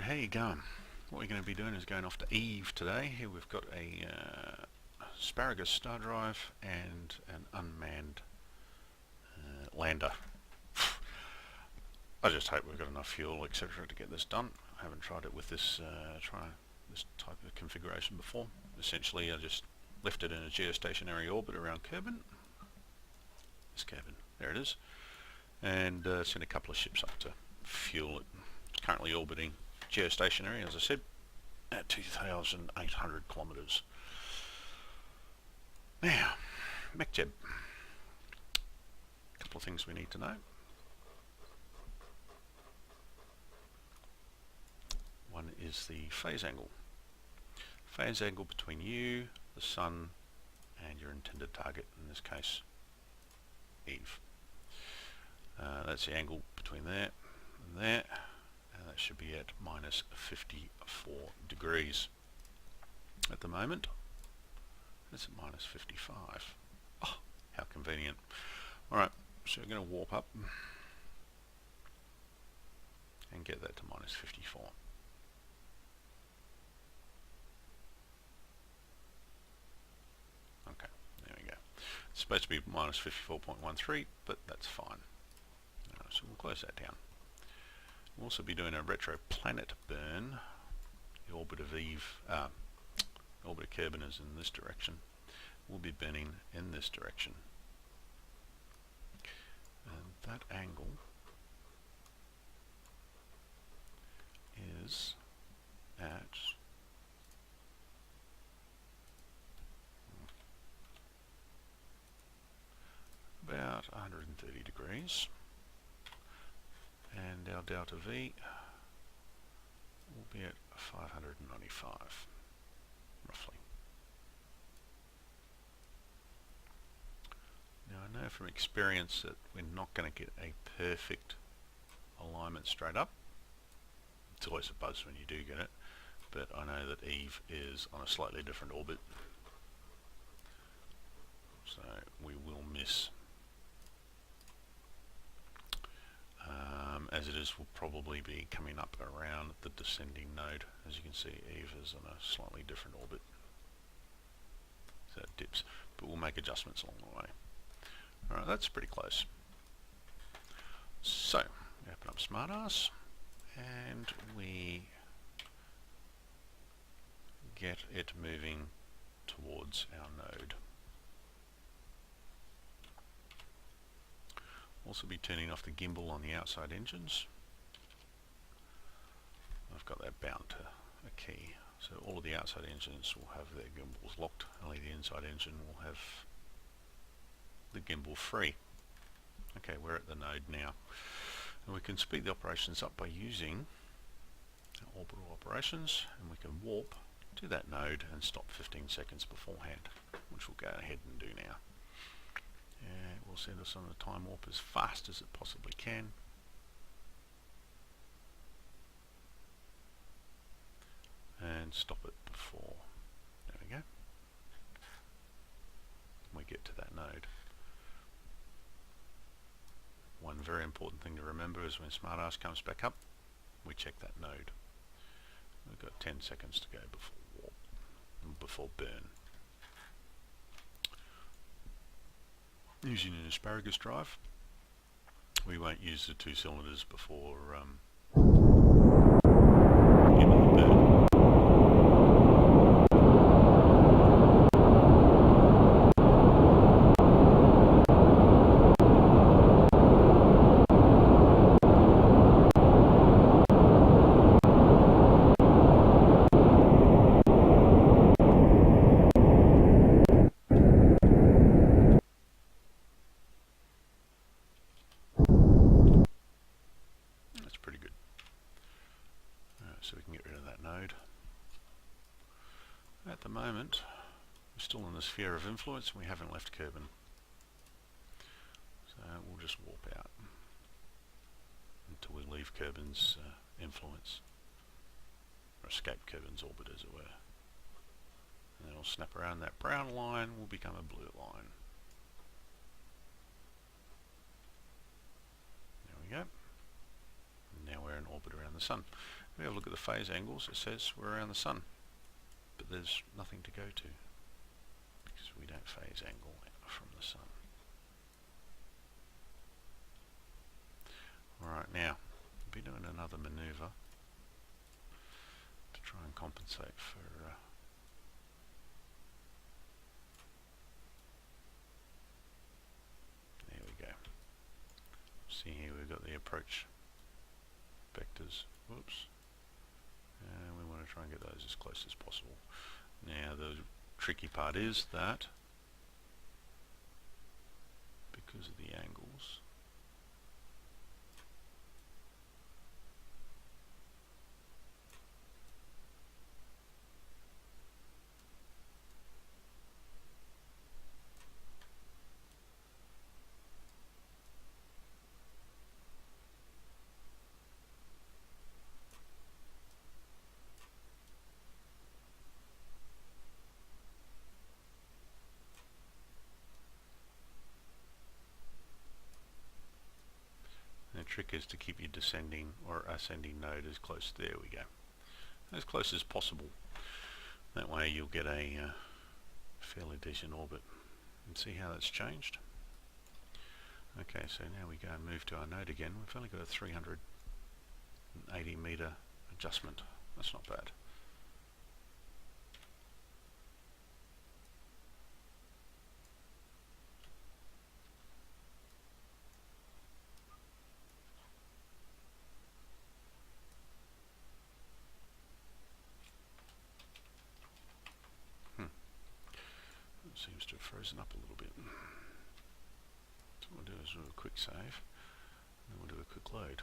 Alright, how you going? What we're going to be doing is going off to Eve today. Here we've got a asparagus star drive and an unmanned lander. I just hope we've got enough fuel, etc. to get this done. I haven't tried it with this type of configuration before. Essentially, I just left it in a geostationary orbit around Kerbin. This Kerbin, there it is, and sent a couple of ships up to fuel it. It's currently orbiting geostationary, as I said, at 2,800 kilometres. Now, MechJeb. A couple of things we need to know. One is the phase angle. Phase angle between you, the Sun, and your intended target, in this case, Eve. That's the angle between there and there, and that should be at minus 54 degrees. At the moment, it's at minus 55. Oh, how convenient. Alright, so we're going to warp up and get that to minus 54. Okay, there we go. It's supposed to be minus 54.13, but that's fine. So we'll close that down. We'll also be doing a retro planet burn. The orbit of Eve, the orbit of Kerbin is in this direction. We'll be burning in this direction. And that angle is at about 130 degrees. And our delta V will be at 595, roughly. Now I know from experience that we're not going to get a perfect alignment straight up. It's always a buzz when you do get it, but I know that Eve is on a slightly different orbit, so we will miss. As it is, we'll probably be coming up around the descending node. As you can see, Eve is on a slightly different orbit, so it dips, but we'll make adjustments along the way. Alright, that's pretty close. So, we open up SmartAss and we get it moving towards our node. Also be turning off the gimbal on the outside engines. I've got that bound to a key, so all of the outside engines will have their gimbals locked, only the inside engine will have the gimbal free. Okay, we're at the node now, and we can speed the operations up by using orbital operations, and we can warp to that node and stop 15 seconds beforehand, which we'll go ahead and do now. It will send us on a time warp as fast as it possibly can. And stop it before, there we go, we get to that node. One very important thing to remember is when SmartAss comes back up, we check that node. We've got 10 seconds to go before warp, before burn. Using an asparagus drive, we won't use the 2 cylinders before into the burn. So we can get rid of that node. At the moment, we're still in the sphere of influence and we haven't left Kerbin. So we'll just warp out until we leave Kerbin's influence, or escape Kerbin's orbit as it were. And then we'll snap around that brown line, will become a blue line. There we go. And now we're in orbit around the Sun. If we have a look at the phase angles, it says we're around the sun, but there's nothing to go to because we don't phase angle from the sun. Alright, now we'll be doing another maneuver to try and compensate for there we go. See here we've got the approach vectors, whoops, and we want to try and get those as close as possible. Now the tricky part is that because of the angles, the trick is to keep your descending or ascending node as close, there we go, as close as possible. That way you'll get a fairly decent orbit. And see how that's changed? Okay, so now we go and move to our node again. We've only got a 380 meter adjustment. That's not bad. Seems to have frozen up a little bit. So what we'll do is do a quick save, and then we'll do a quick load.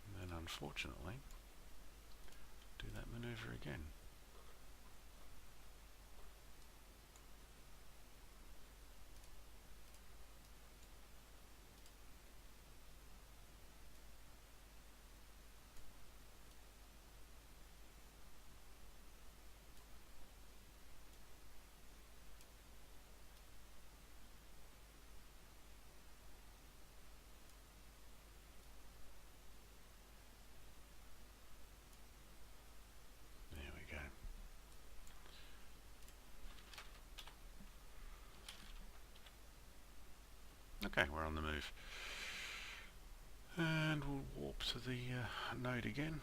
And then unfortunately, do that maneuver again. Okay, we're on the move. And we'll warp to the node again.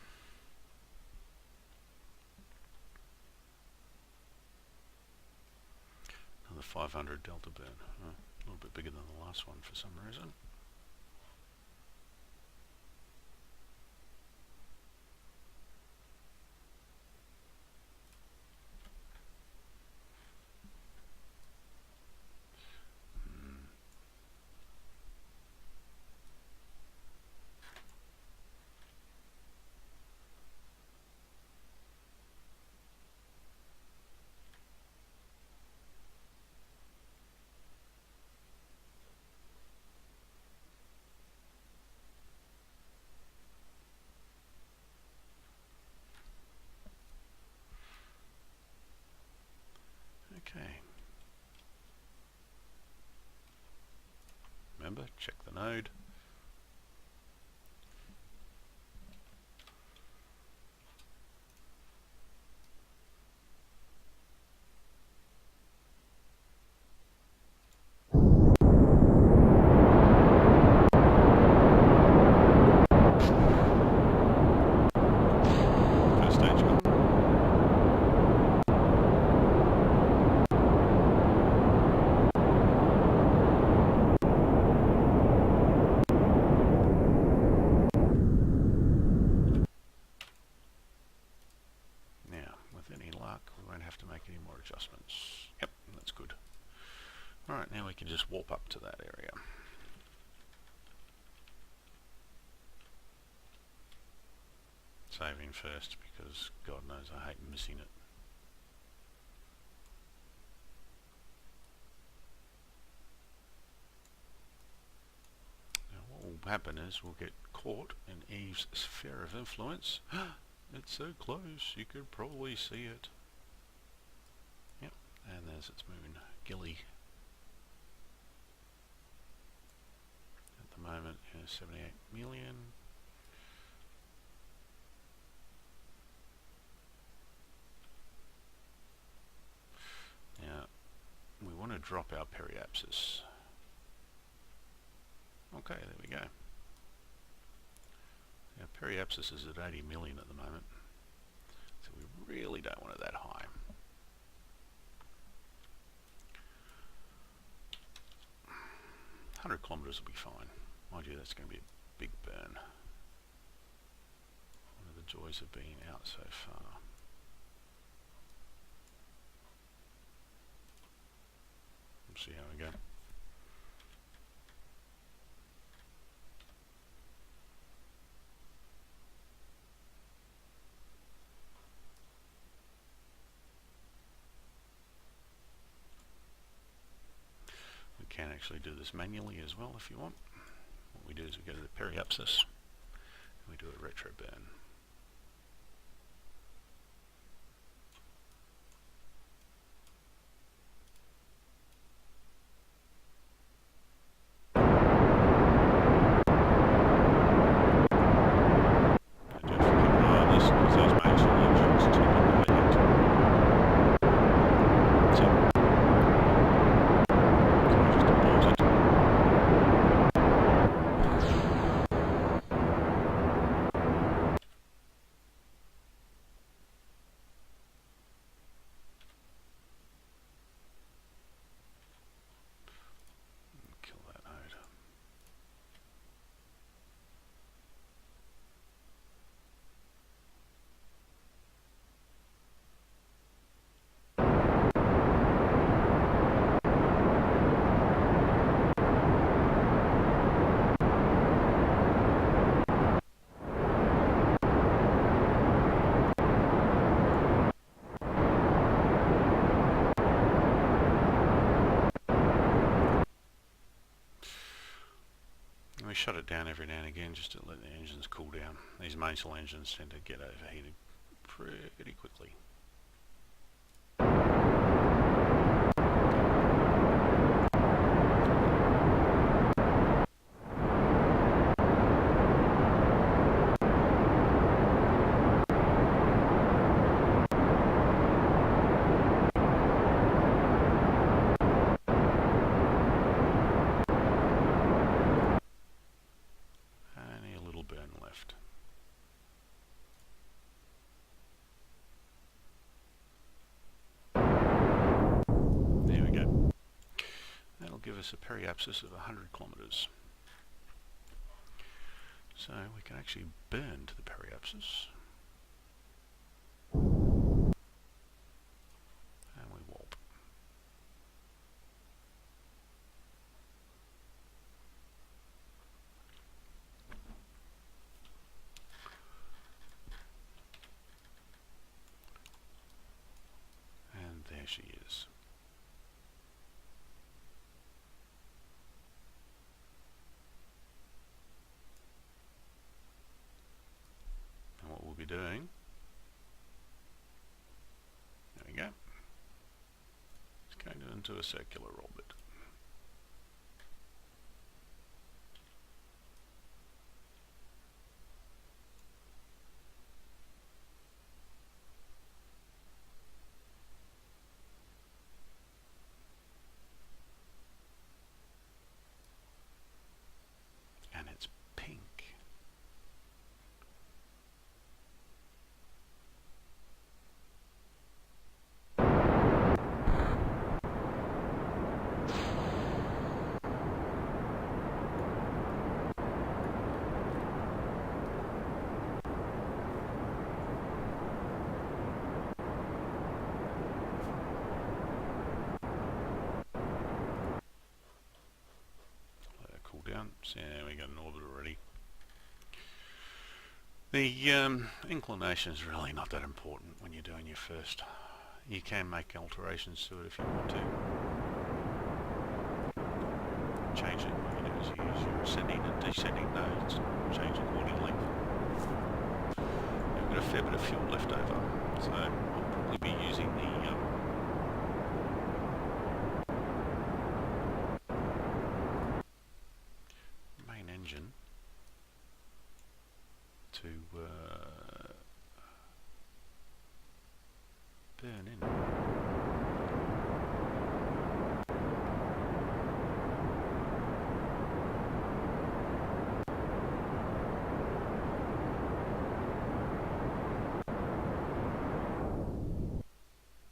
Another 500 delta burn. A little bit bigger than the last one for some reason. Okay. Remember, check the node. First stage gone. Adjustments. Yep, that's good. Alright, now we can just warp up to that area. Saving first because God knows I hate missing it. Now what will happen is we'll get caught in Eve's sphere of influence. It's so close, you could probably see it. And there's its moon. Gilly at the moment is 78 million. Now we want to drop our periapsis. Okay, there we go. Our periapsis is at 80 million at the moment, so we really don't want it that high. $100 kilometers will be fine. Mind you, that's going to be a big burn. One of the joys of being out so far. Let's see how we go. We can actually do this manually as well if you want. What we do is we go to the periapsis and we do a retro burn. We shut it down every now and again just to let the engines cool down. These Mainsail engines tend to get overheated pretty quickly. Give us a periapsis of 100 kilometers. So we can actually burn to the periapsis. And we warp. And there she is. Be doing. There we go. It's going into a circular orbit. And it's pink. So we got an orbit already. The inclination is really not that important when you're doing your first. You can make alterations to it if you want to. Change it. What you do is you use your ascending and descending nodes and change accordingly. We've got a fair bit of fuel left over, so I'll probably be using the to burn in.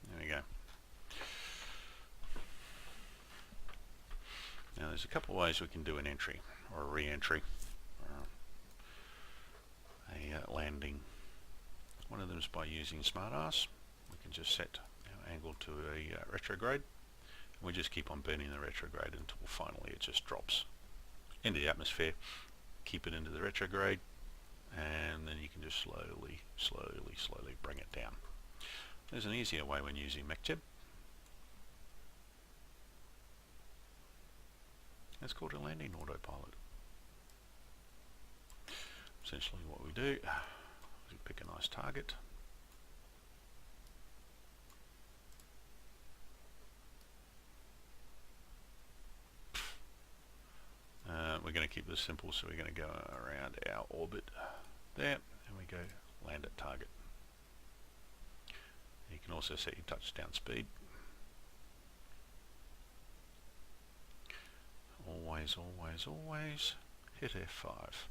There we go. Now there's a couple of ways we can do an entry or a re-entry, a landing. One of them is by using SmartAss. We can just set our angle to a retrograde, and we just keep on burning the retrograde until finally it just drops into the atmosphere. Keep it into the retrograde, and then you can just slowly bring it down. There's an easier way when using MechJeb. It's called a landing autopilot. Essentially what we do is we pick a nice target. We're going to keep this simple, so we're going to go around our orbit there, and we go land at target. You can also set your touchdown speed. Always hit F5.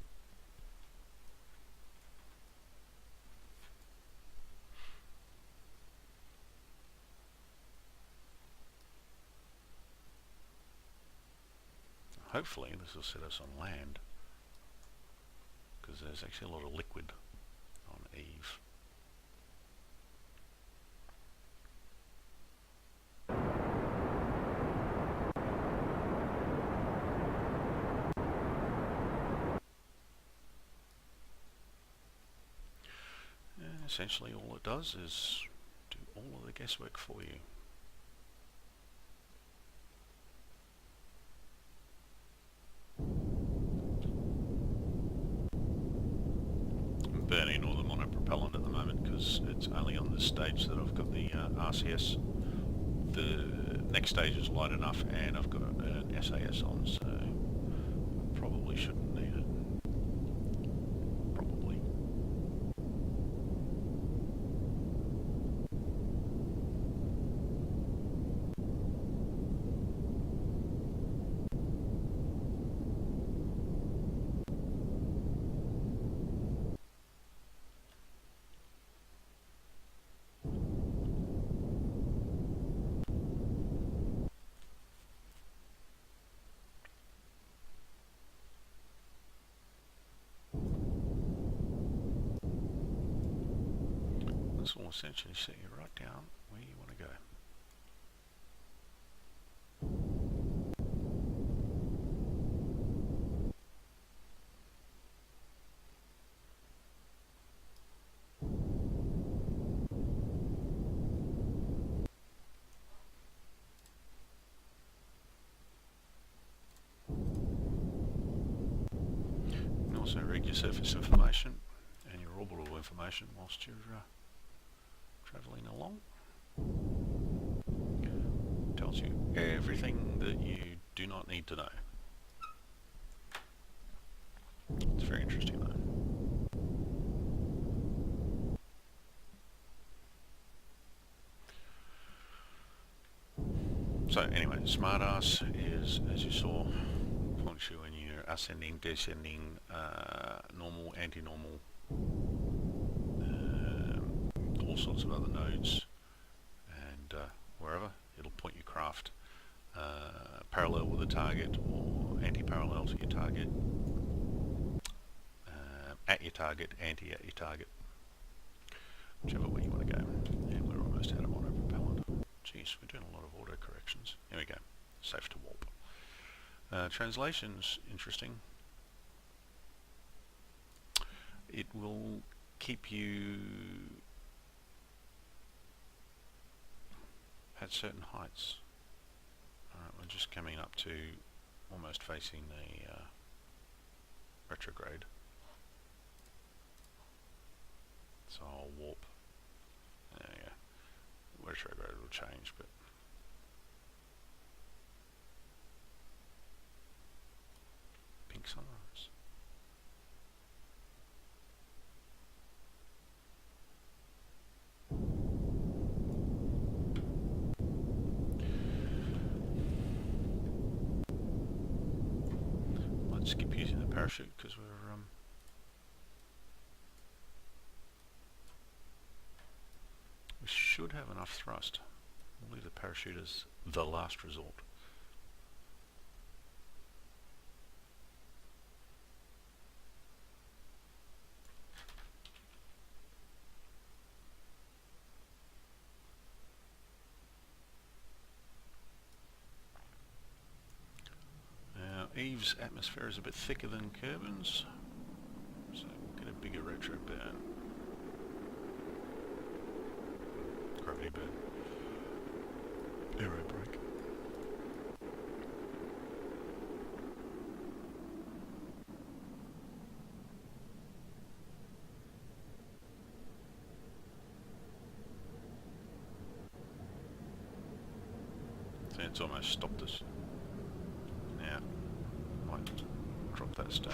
Hopefully this will set us on land, because there's actually a lot of liquid on Eve. And essentially all it does is do all of the guesswork for you. Burning all the monopropellant at the moment because it's only on this stage that I've got the RCS. The next stage is light enough, and I've got an SAS on, so probably shouldn't need it. Probably. This will essentially set you right down where you want to go. You can also read your surface information and your orbital information whilst you're travelling along. Tells you everything that you do not need to know. It's very interesting though. So anyway, SmartAss is, as you saw, points you when you're ascending, descending, normal, anti-normal, all sorts of other nodes, and wherever it'll point your craft parallel with the target or anti-parallel to your target, at your target, anti at your target, whichever way you want to go. And we're almost out of monopropellant. Jeez, we're doing a lot of auto corrections. Here we go. Safe to warp. Translation's interesting. It will keep you at certain heights. Alright, we're just coming up to almost facing the retrograde. So I'll warp. There you go. Retrograde will change, but pink sunrise. skip using the parachute because we should have enough thrust. We'll leave the parachute as the last resort. Eve's atmosphere is a bit thicker than Kerbin's, so we'll get a bigger retro burn. Gravity burn. Aero brake. See, it's almost stopped us. Now, might drop that stage.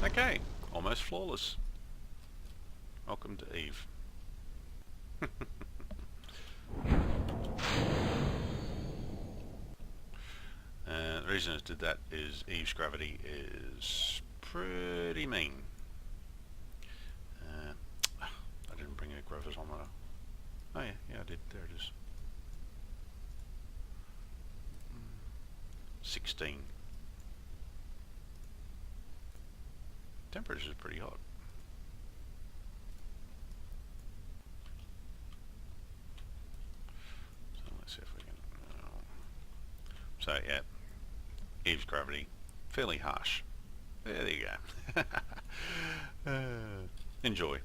Okay, almost flawless. Welcome to Eve. The reason I did that is Eve's gravity is pretty mean. I didn't bring a gravitometer. Oh yeah, I did. There it is. 16. Temperature is pretty hot. So let's see if we can. So yeah, Eve's gravity, fairly harsh. There you go. Enjoy.